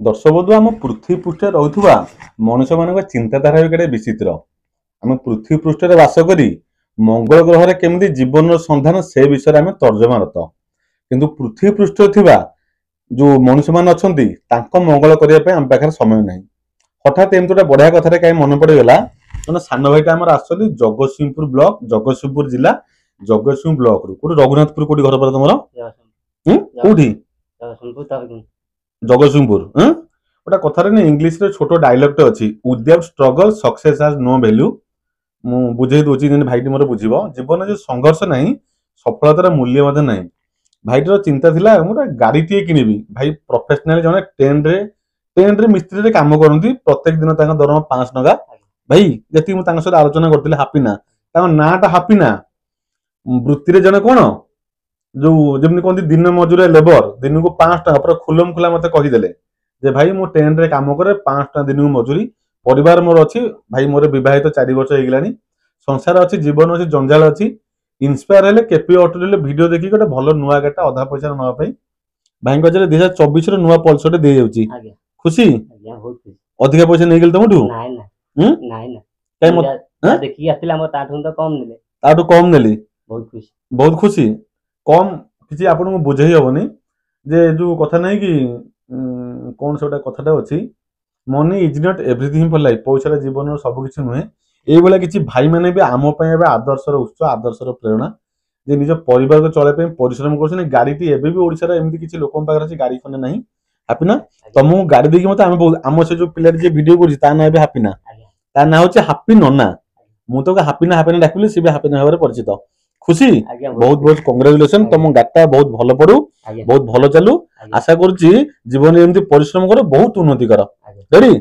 दर्शक बंधु आम पृथ्वी पृष्ठ रुवा मनुष्य मान चिंताधारा भी विचित्र। आम पृथ्वी पृष्ठ बास करी मंगल ग्रह में केमी जीवन संधान से विषय में तर्जमारत किंतु पृथ्वी पृष्ठ थिबा जो मनुष्य मान अच्छा मंगल करने आम पाखे समय ना। हठात एमती गोटे बढ़िया कथा कहीं मन पड़गला मैंने सान भाईटा आम आसली जगतसिंहपुर ब्लॉक जगतसिंहपुर जिला जगतसिंह ब्लॉक रू रघुनाथपुर कौटी घर पर तुम कौटी जगतसिंहपुर गोटे कथार इंग्लीश रे छोट डायलॉग अच्छी without struggle success has no value. मु बुझे दूची भाईटी मोर बुझिबो जीवन जो संघर्ष नहीं सफलतार मूल्य ना। भाईटर चिंता थिला मोर गाड़ी टे किनिबी भाई प्रोफेशनल जने ट्रेन रे मिस्त्री रे काम करती प्रत्येक दिन तांका दरमा 500 टका भाई जति मु तांका सहित आलोचना करथिले हापीना तांका नाटा हापीना वृत्ति रे जने कोन जो जमनी कहती दिन मजूर लेबर दिन को 5 टका पूरा खुलम खुला मत कहीदेले जे भाई मु ट्रेन रे काम करे 5 टका दिन को मजूरी परिवार मोर अच्छी भाई मोर विवाहित 4 वर्ष हो संसार अच्छी जीवन अच्छी जंजाल अच्छी इन्स्पायर हेले केपी ऑटो वीडियो देखी गोटे भल नुआ गाड़ी अधा पैसा ना भाई 2024 नुआ पल्सर दे जाउची खुशी अधिका पैसा नहीं गल तुमठू कम नेली बहुत खुशी कम किसी आपन बुझे हेबनी जे जो कथा नहीं कि कौन से कथाटा अच्छी money is not everything for life पैसा जीवन सब किसी नुहे ये किसी भाई मैंने भी आम आदर्शर उत्स आदर्शर प्रेरणा जे निज परिवार को चलने परिश्रम कर गाड़ी टी एवं भी ओडिशा एमती किसी लोक पाखे गाड़ी खंडे ना हापी ना तुमको गाड़ी देखिए मत आम से जो पिला वीडियो कर ना हापी ना ता ना हूँ हापी नना मुझे हापी ना डाकिली सी भी हापी ना भाव परिचित खुशी बहुत बहुत कंग्रेचुलेसन तुम गाटा बहुत भल पड़ू बहुत भल चलू आशा करुच्ची जीवन एमती परिश्रम कर बहुत उन्नति कर रेडी।